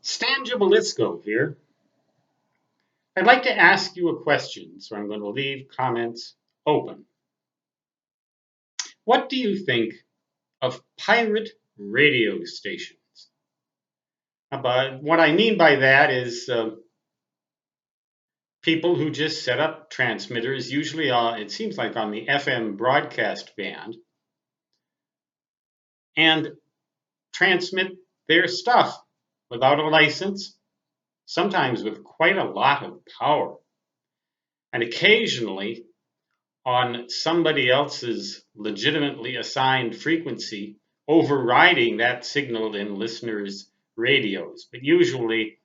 Stan Gibilisco here. I'd like to ask you a question, so I'm going to leave comments open. What do you think of pirate radio stations? But what I mean by that is people who just set up transmitters, usually it seems like on the FM broadcast band, and transmit their stuff without a license, sometimes with quite a lot of power. And occasionally, on somebody else's legitimately assigned frequency, overriding that signal in listeners' radios. But usually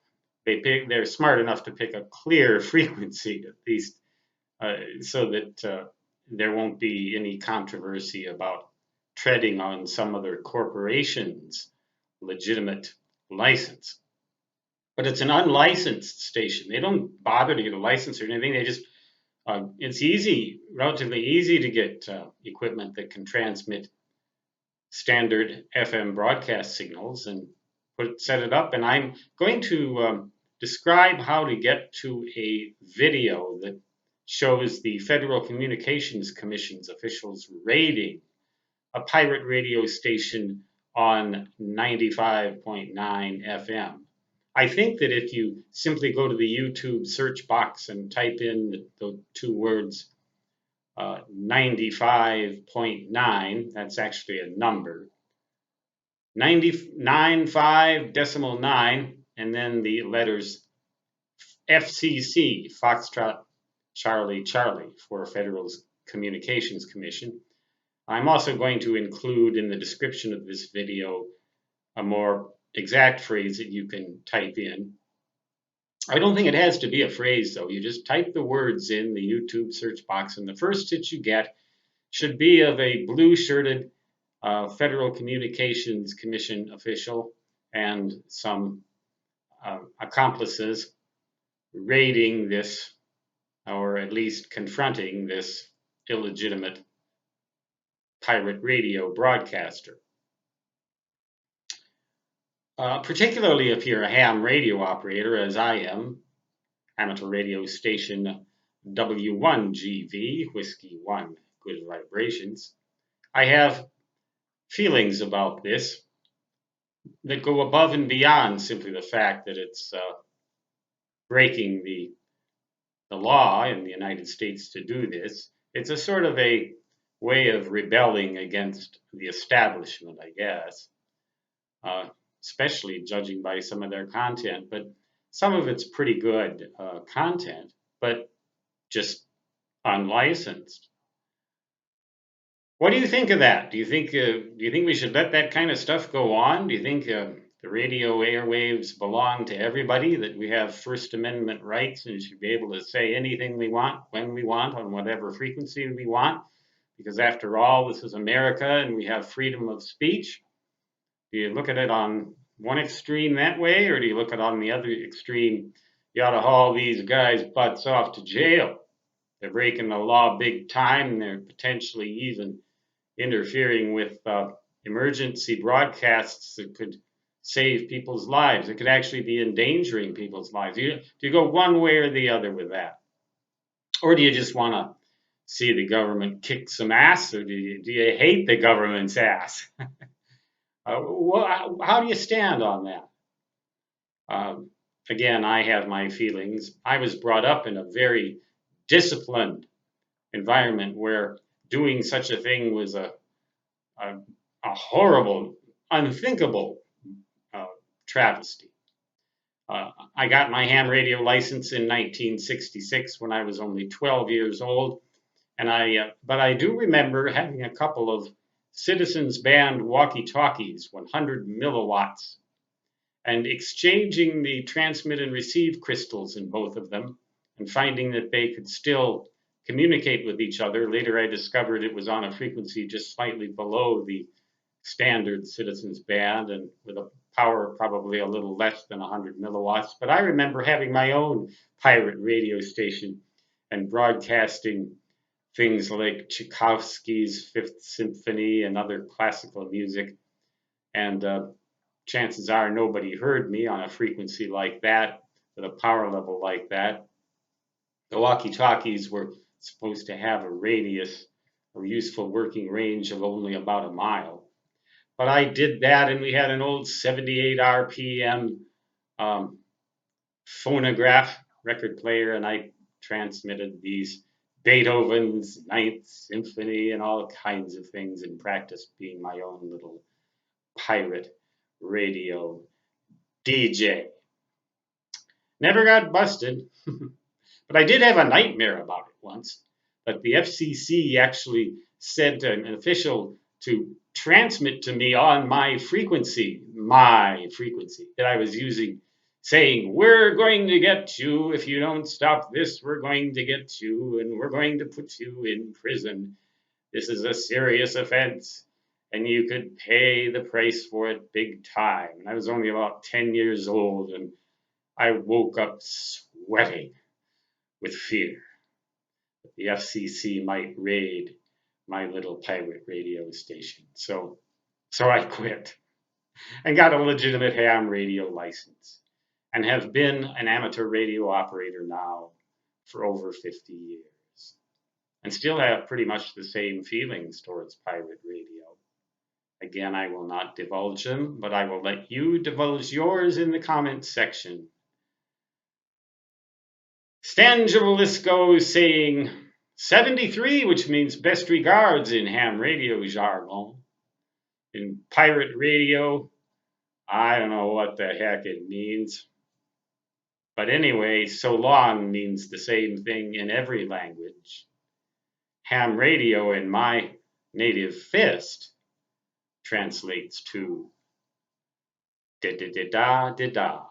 they're smart enough to pick a clear frequency, at least, so that there won't be any controversy about treading on some other corporation's legitimate license. But it's an unlicensed station. They don't bother to get a license or anything. They just it's relatively easy to get equipment that can transmit standard FM broadcast signals and set it up. And I'm going to describe how to get to a video that shows the Federal Communications Commission's officials raiding a pirate radio station on 95.9 FM. I think that if you simply go to the YouTube search box and type in the two words 95.9, that's actually a number, 95.9, and then the letters FCC, Foxtrot Charlie Charlie, for Federal Communications Commission. I'm also going to include in the description of this video a more exact phrase that you can type in. I don't think it has to be a phrase, though. You just type the words in the YouTube search box, and the first hit you get should be of a blue-shirted Federal Communications Commission official and some accomplices raiding this, or at least confronting this illegitimate pirate radio broadcaster. Particularly if you're a ham radio operator, as I am, amateur radio station W1GV, Whiskey 1, good vibrations. I have feelings about this that go above and beyond simply the fact that it's breaking the law in the United States to do this. It's a sort of a way of rebelling against the establishment, I guess. Especially judging by some of their content, but some of it's pretty good content, but just unlicensed. What do you think of that? Do you think we should let that kind of stuff go on? Do you think the radio airwaves belong to everybody, that we have First Amendment rights and should be able to say anything we want, when we want, on whatever frequency we want? Because after all, this is America and we have freedom of speech. Do you look at it on one extreme that way, or do you look at it on the other extreme? You ought to haul these guys' butts off to jail. They're breaking the law big time, and they're potentially even interfering with emergency broadcasts that could save people's lives. It could actually be endangering people's lives. Do you go one way or the other with that? Or do you just want to see the government kick some ass, or do you hate the government's ass? How do you stand on that? Again, I have my feelings. I was brought up in a very disciplined environment where doing such a thing was a horrible, unthinkable travesty. I got my ham radio license in 1966 when I was only 12 years old, and but I do remember having a couple of Citizens Band walkie-talkies, 100 milliwatts, and exchanging the transmit and receive crystals in both of them, and finding that they could still communicate with each other. Later I discovered it was on a frequency just slightly below the standard Citizens Band and with a power probably a little less than 100 milliwatts. But I remember having my own pirate radio station and broadcasting things like Tchaikovsky's Fifth Symphony and other classical music, and chances are nobody heard me on a frequency like that, with a power level like that. The walkie-talkies were supposed to have a radius or useful working range of only about a mile. But I did that, and we had an old 78 RPM phonograph record player, and I transmitted these Beethoven's Ninth Symphony and all kinds of things, and practiced being my own little pirate radio DJ. Never got busted, but I did have a nightmare about it once. But the FCC actually said to an official to transmit to me on my frequency that I was using, saying, "We're going to get you. If you don't stop this, we're going to get you, and we're going to put you in prison. This is a serious offense, and you could pay the price for it big time." And I was only about 10 years old, and I woke up sweating with fear that the FCC might raid my little pirate radio station. So I quit and got a legitimate ham radio license, and have been an amateur radio operator now for over 50 years, and still have pretty much the same feelings towards pirate radio. Again, I will not divulge them, but I will let you divulge yours in the comments section. Stan Gibelisco saying 73, which means best regards in ham radio jargon. In pirate radio, I don't know what the heck it means. But anyway, so long means the same thing in every language. Ham radio in my native fist translates to da da da da da da.